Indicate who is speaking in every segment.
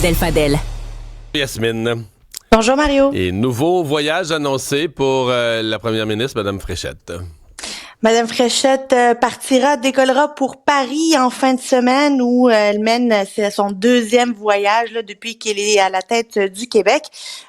Speaker 1: Del
Speaker 2: Yasmine.
Speaker 3: Bonjour Mario.
Speaker 2: Et nouveau voyage annoncé pour la première ministre, Mme Fréchette.
Speaker 3: Madame Fréchette décollera pour Paris en fin de semaine où elle mène c'est son deuxième voyage là, depuis qu'elle est à la tête du Québec.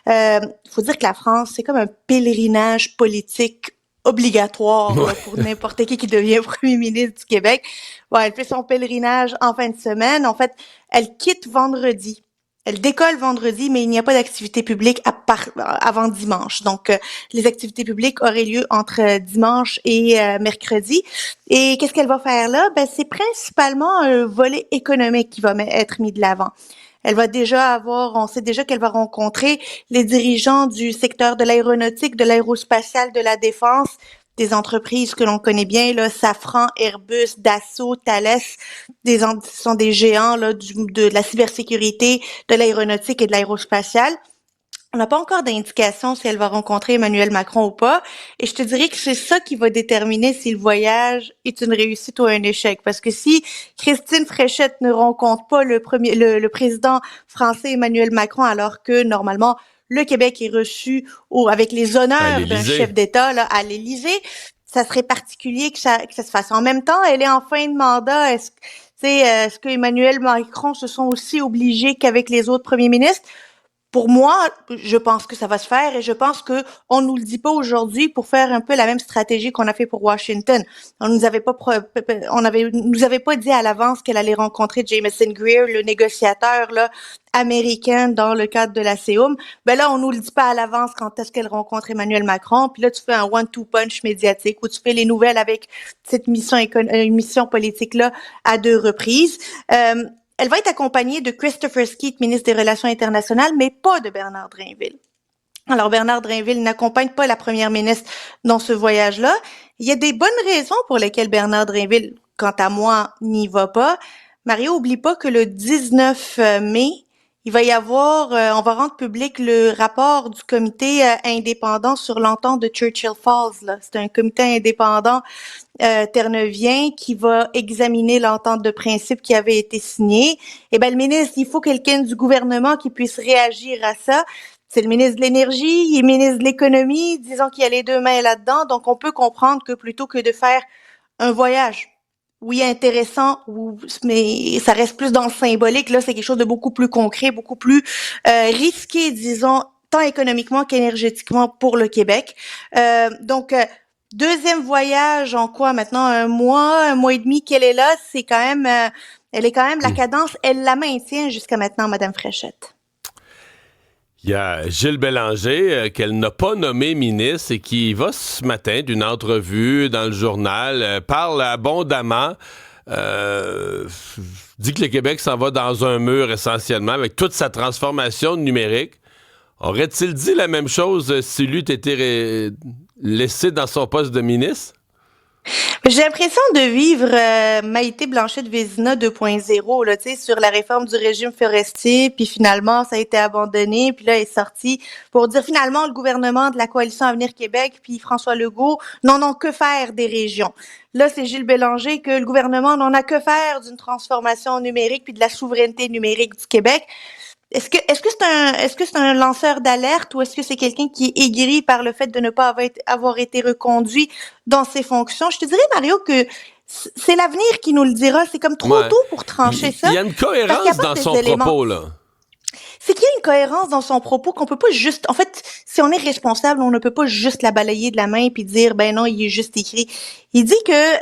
Speaker 3: Faut dire que la France, c'est comme un pèlerinage politique obligatoire là, pour n'importe qui devient premier ministre du Québec. Bon, elle fait son pèlerinage en fin de semaine. En fait, elle quitte vendredi. Elle décolle vendredi, mais il n'y a pas d'activité publique avant dimanche. Donc, les activités publiques auraient lieu entre dimanche et mercredi. Et qu'est-ce qu'elle va faire là? Ben, c'est principalement un volet économique qui va être mis de l'avant. On sait déjà qu'elle va rencontrer les dirigeants du secteur de l'aéronautique, de l'aérospatiale, de la défense, des entreprises que l'on connaît bien, là, Safran, Airbus, Dassault, Thales, ce sont des géants là, de la cybersécurité, de l'aéronautique et de l'aérospatiale. On n'a pas encore d'indication si elle va rencontrer Emmanuel Macron ou pas. Et je te dirais que c'est ça qui va déterminer si le voyage est une réussite ou un échec. Parce que si Christine Fréchette ne rencontre pas le président français Emmanuel Macron, alors que normalement le Québec est reçu avec les honneurs d'un chef d'État là, à l'Élysée, ça serait particulier que ça se fasse. En même temps, elle est en fin de mandat. Est-ce que Emmanuel Macron se sont aussi obligés qu'avec les autres premiers ministres? Pour moi, je pense que ça va se faire et je pense que on nous le dit pas aujourd'hui pour faire un peu la même stratégie qu'on a fait pour Washington. On nous avait pas nous avait pas dit à l'avance qu'elle allait rencontrer Jameson Greer, le négociateur là américain dans le cadre de la CEUM. Ben là, on nous le dit pas à l'avance quand est-ce qu'elle rencontre Emmanuel Macron. Puis là, tu fais un one-two punch médiatique où tu fais les nouvelles avec cette mission politique là à deux reprises. Elle va être accompagnée de Christopher Skeet, ministre des Relations internationales, mais pas de Bernard Drinville. Alors, Bernard Drinville n'accompagne pas la première ministre dans ce voyage-là. Il y a des bonnes raisons pour lesquelles Bernard Drinville, quant à moi, n'y va pas. Mario, oublie pas que le 19 mai, il va y avoir, on va rendre public le rapport du comité indépendant sur l'entente de Churchill Falls. Là. C'est un comité indépendant terneuvien qui va examiner l'entente de principe qui avait été signée. Eh ben, le ministre, il faut quelqu'un du gouvernement qui puisse réagir à ça. C'est le ministre de l'Énergie, il est ministre de l'Économie, disons qu'il y a les deux mains là-dedans. Donc, on peut comprendre que plutôt que de faire un voyage, oui, intéressant, mais ça reste plus dans le symbolique. Là, c'est quelque chose de beaucoup plus concret, beaucoup plus risqué, disons, tant économiquement qu'énergétiquement pour le Québec. Donc, deuxième voyage en quoi maintenant? Un mois et demi qu'elle est là, c'est quand même, elle est quand même la cadence, elle la maintient jusqu'à maintenant, Madame Fréchette.
Speaker 2: Il y a Gilles Bélanger, qu'elle n'a pas nommé ministre et qui va ce matin d'une entrevue dans le journal, parle abondamment, dit que le Québec s'en va dans un mur essentiellement avec toute sa transformation numérique. Aurait-il dit la même chose si lui était laissé dans son poste de ministre?
Speaker 3: J'ai l'impression de vivre Maïté Blanchette-Vézina 2.0 là, tu sais, sur la réforme du régime forestier, puis finalement ça a été abandonné, puis là elle est sorti pour dire finalement le gouvernement de la coalition Avenir Québec, puis François Legault n'en ont que faire des régions. Là, c'est Gilles Bélanger que le gouvernement n'en a que faire d'une transformation numérique puis de la souveraineté numérique du Québec. Est-ce que c'est un lanceur d'alerte ou est-ce que c'est quelqu'un qui est aigri par le fait de ne pas avoir été reconduit dans ses fonctions? Je te dirais, Mario, que c'est l'avenir qui nous le dira. C'est comme trop tôt pour trancher ça.
Speaker 2: Il y a une cohérence dans son propos, là.
Speaker 3: C'est qu'il y a une cohérence dans son propos qu'on peut pas juste... En fait, si on est responsable, on ne peut pas juste la balayer de la main puis dire, ben non, il est juste écrit. Il dit que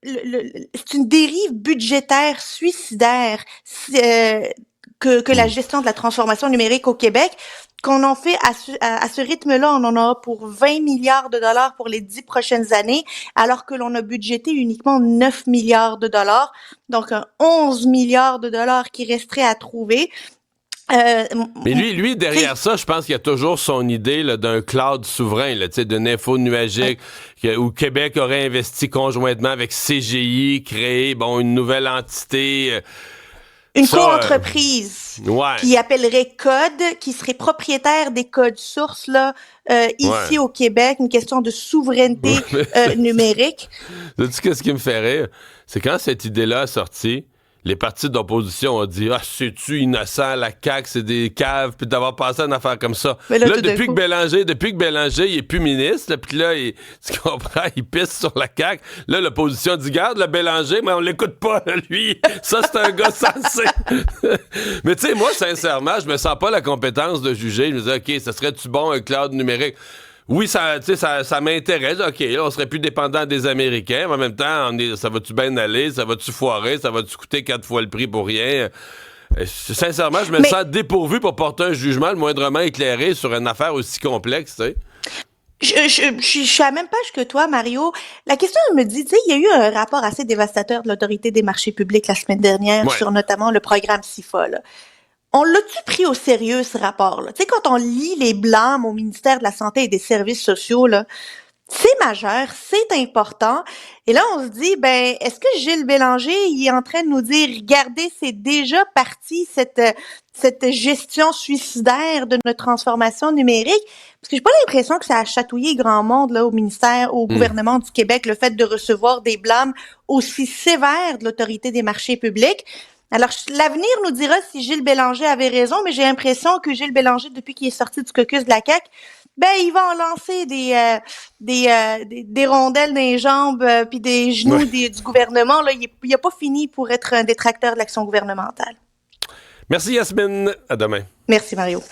Speaker 3: c'est une dérive budgétaire suicidaire que la gestion de la transformation numérique au Québec, qu'on en fait à ce rythme-là, on en a pour 20 milliards de dollars pour les 10 prochaines années, alors que l'on a budgété uniquement 9 milliards de dollars, donc 11 milliards de dollars qui resteraient à trouver.
Speaker 2: Mais lui, derrière ça, je pense qu'il y a toujours son idée là, d'un cloud souverain, là, d'une info nuagique, où Québec aurait investi conjointement avec CGI, créé une nouvelle entité...
Speaker 3: Une co-entreprise qui appellerait Code, qui serait propriétaire des codes sources là ici au Québec, une question de souveraineté numérique.
Speaker 2: Sais-tu qu'est-ce qui me fait rire? C'est quand cette idée-là est sortie, les partis d'opposition ont dit « Ah, c'est-tu innocent, la CAQ, c'est des caves, puis d'avoir passé à une affaire comme ça. » Là, depuis que Bélanger, il est plus ministre, puis là, tu comprends, il pisse sur la CAQ. Là, l'opposition dit « Garde le Bélanger, mais on l'écoute pas, là, lui. Ça, c'est un gars sensé. » Mais tu sais, moi, sincèrement, je me sens pas la compétence de juger. Je me dis « OK, ça serait-tu bon, un cloud numérique? » Oui, ça m'intéresse. OK, là, on serait plus dépendant des Américains, mais en même temps, ça va-tu bien aller? Ça va-tu foirer? Ça va-tu coûter 4 fois le prix pour rien? Sincèrement, je me sens dépourvu pour porter un jugement le moindrement éclairé sur une affaire aussi complexe, tu sais.
Speaker 3: Je suis à la même page que toi, Mario. La question, je me dis, tu sais, il y a eu un rapport assez dévastateur de l'Autorité des marchés publics la semaine dernière sur notamment le programme SIFA, là. On l'a-tu pris au sérieux, ce rapport-là? Tu sais, quand on lit les blâmes au ministère de la Santé et des Services sociaux, là, c'est majeur, c'est important. Et là, on se dit, ben, est-ce que Gilles Bélanger, il est en train de nous dire, regardez, c'est déjà parti, cette gestion suicidaire de notre transformation numérique? Parce que j'ai pas l'impression que ça a chatouillé grand monde, là, au ministère, au gouvernement du Québec, le fait de recevoir des blâmes aussi sévères de l'Autorité des marchés publics. Alors, l'avenir nous dira si Gilles Bélanger avait raison, mais j'ai l'impression que Gilles Bélanger, depuis qu'il est sorti du caucus de la CAQ, ben, il va en lancer des rondelles dans les jambes puis des genoux du gouvernement. Là, il a pas fini pour être un détracteur de l'action gouvernementale.
Speaker 2: Merci, Yasmine. À demain.
Speaker 3: Merci, Mario.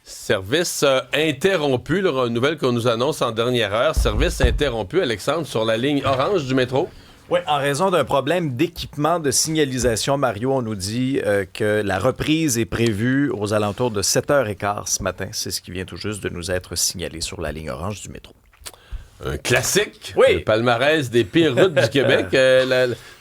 Speaker 2: Service interrompu, la nouvelle qu'on nous annonce en dernière heure. Service interrompu, Alexandre, sur la ligne orange du métro.
Speaker 1: Oui, en raison d'un problème d'équipement de signalisation, Mario, on nous dit que la reprise est prévue aux alentours de 7h15 ce matin. C'est ce qui vient tout juste de nous être signalé sur la ligne orange du métro.
Speaker 2: Un classique,
Speaker 1: oui.
Speaker 2: Le palmarès des pires routes du Québec.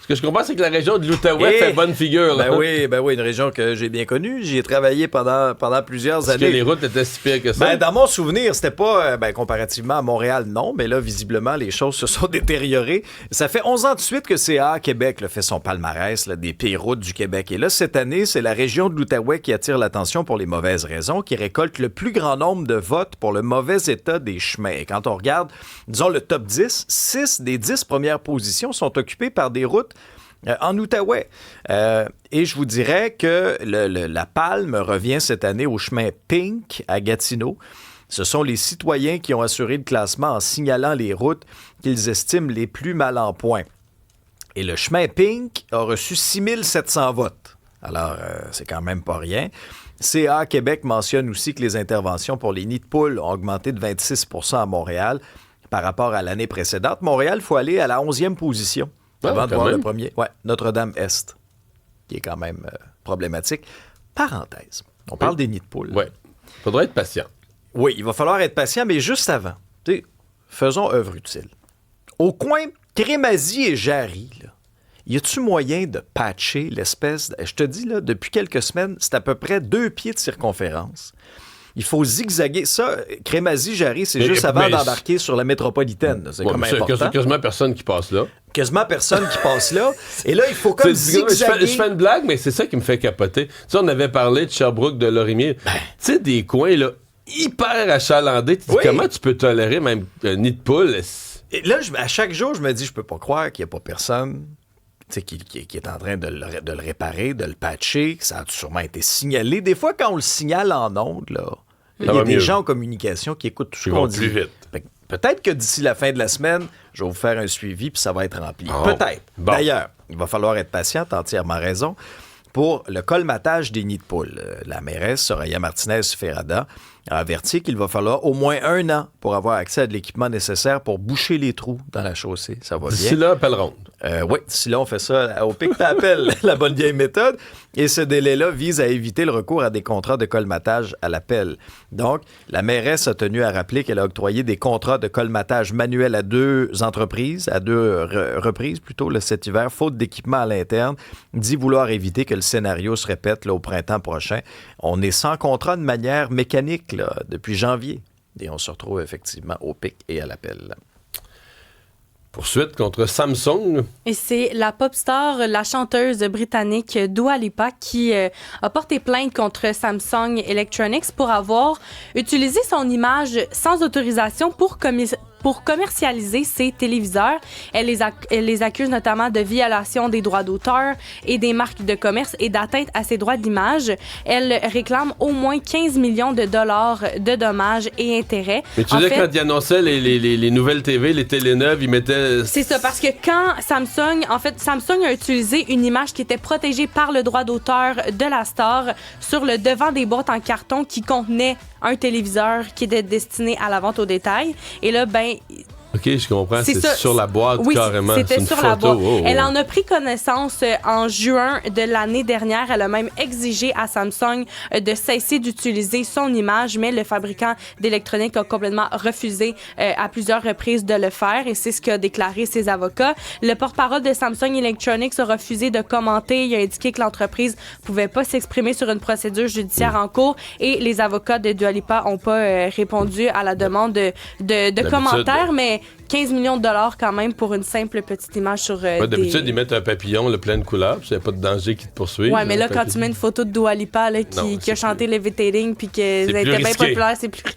Speaker 2: Ce que je comprends, c'est que la région de l'Outaouais fait bonne figure. Là.
Speaker 1: Ben oui, une région que j'ai bien connue. J'y ai travaillé pendant plusieurs années.
Speaker 2: Est-ce que les routes étaient si pires que ça?
Speaker 1: Ben, dans mon souvenir, c'était pas, comparativement à Montréal, non. Mais là, visiblement, les choses se sont détériorées. Ça fait 11 ans de suite que CA Québec fait son palmarès des pires routes du Québec. Et là, cette année, c'est la région de l'Outaouais qui attire l'attention pour les mauvaises raisons, qui récolte le plus grand nombre de votes pour le mauvais état des chemins. Et quand on regarde, disons, le top 10, 6 des 10 premières positions sont occupées par des routes en Outaouais. Et je vous dirais que la palme revient cette année au chemin Pink à Gatineau. Ce sont les citoyens qui ont assuré le classement en signalant les routes qu'ils estiment les plus mal en point. Et le chemin Pink a reçu 6700 votes. Alors, c'est quand même pas rien. CA Québec mentionne aussi que les interventions pour les nids de poules ont augmenté de 26 % à Montréal par rapport à l'année précédente. Montréal, il faut aller à la 11e position. Avant de voir le premier. Ouais, Notre-Dame-Est, qui est quand même problématique. Parenthèse. On parle des nids de poules.
Speaker 2: Oui. Faudrait être patient.
Speaker 1: Oui, il va falloir être patient, mais juste avant, faisons œuvre utile. Au coin Crémazie et Jarry, y a-tu moyen de patcher l'espèce... Je te dis, là, depuis quelques semaines, c'est à peu près 2 pieds de circonférence. Il faut zigzaguer. Ça, Crémazie-Jarry, c'est juste avant d'embarquer sur la métropolitaine. C'est comme important.
Speaker 2: Quasiment personne qui passe là.
Speaker 1: Quasiment personne qui passe là. Et là, il faut comme zigzaguer.
Speaker 2: Je fais une blague, mais c'est ça qui me fait capoter. Tu sais, on avait parlé de Sherbrooke, de Lorimier. Tu sais, des coins, là, hyper achalandés. Tu dis, comment tu peux tolérer même un nid de poule?
Speaker 1: Et là, à chaque jour, je me dis, je peux pas croire qu'il n'y a pas personne qui est en train de le réparer, de le patcher, que ça a sûrement été signalé. Des fois, quand on le signale en ondes, là, il y a des gens en communication qui écoutent tout ce qu'on dit.
Speaker 2: Plus vite.
Speaker 1: Peut-être que d'ici la fin de la semaine, je vais vous faire un suivi puis ça va être rempli.
Speaker 2: Oh.
Speaker 1: Peut-être.
Speaker 2: Bon.
Speaker 1: D'ailleurs, il va falloir être patient, t'as entièrement raison. Pour le colmatage des nids de poules, la mairesse Soraya Martinez-Ferrada a averti qu'il va falloir au moins 1 an pour avoir accès à de l'équipement nécessaire pour boucher les trous dans la chaussée. Ça va bien.
Speaker 2: D'ici là, appel ronde.
Speaker 1: Oui, d'ici là, on fait ça au pic d'appel, la bonne vieille méthode. Et ce délai-là vise à éviter le recours à des contrats de colmatage à l'appel. Donc, la mairesse a tenu à rappeler qu'elle a octroyé des contrats de colmatage manuel à 2 entreprises, à 2 reprises plutôt, cet hiver, faute d'équipement à l'interne, dit vouloir éviter que le scénario se répète au printemps prochain. On est sans contrat de manière mécanique depuis janvier. Et on se retrouve effectivement au pic et à l'appel.
Speaker 2: Poursuite contre Samsung.
Speaker 4: Et c'est la pop star, la chanteuse britannique Dua Lipa qui a porté plainte contre Samsung Electronics pour avoir utilisé son image sans autorisation pour pour commercialiser ses téléviseurs. Elle les accuse notamment de violation des droits d'auteur et des marques de commerce et d'atteinte à ses droits d'image. Elle réclame au moins 15 millions de dollars de dommages et intérêts.
Speaker 2: Mais tu disais, quand ils annonçaient les nouvelles TV, les télé neuves, ils mettaient...
Speaker 4: C'est ça, parce que quand Samsung a utilisé une image qui était protégée par le droit d'auteur de la star sur le devant des boîtes en carton qui contenait un téléviseur qui était destiné à la vente au détail. Et là,
Speaker 2: OK, je comprends. C'est
Speaker 4: ça,
Speaker 2: sur la boîte,
Speaker 4: oui,
Speaker 2: carrément.
Speaker 4: C'était
Speaker 2: c'est
Speaker 4: sur
Speaker 2: photo.
Speaker 4: la boîte.
Speaker 2: Oh.
Speaker 4: Elle en a pris connaissance en juin de l'année dernière. Elle a même exigé à Samsung de cesser d'utiliser son image, mais le fabricant d'électronique a complètement refusé à plusieurs reprises de le faire et c'est ce qu'a déclaré ses avocats. Le porte-parole de Samsung Electronics a refusé de commenter. Il a indiqué que l'entreprise pouvait pas s'exprimer sur une procédure judiciaire en cours et les avocats de Dua Lipa ont pas répondu à la demande de commentaires, mais 15 millions de dollars quand même pour une simple petite image sur
Speaker 2: d'habitude, ils mettent un papillon plein de couleurs, puis il n'y a pas de danger qui te poursuit.
Speaker 4: Ouais, mais là, quand tu mets une photo de Dua Lipa qui a chanté Levitating puis qu'elle était bien populaire, c'est plus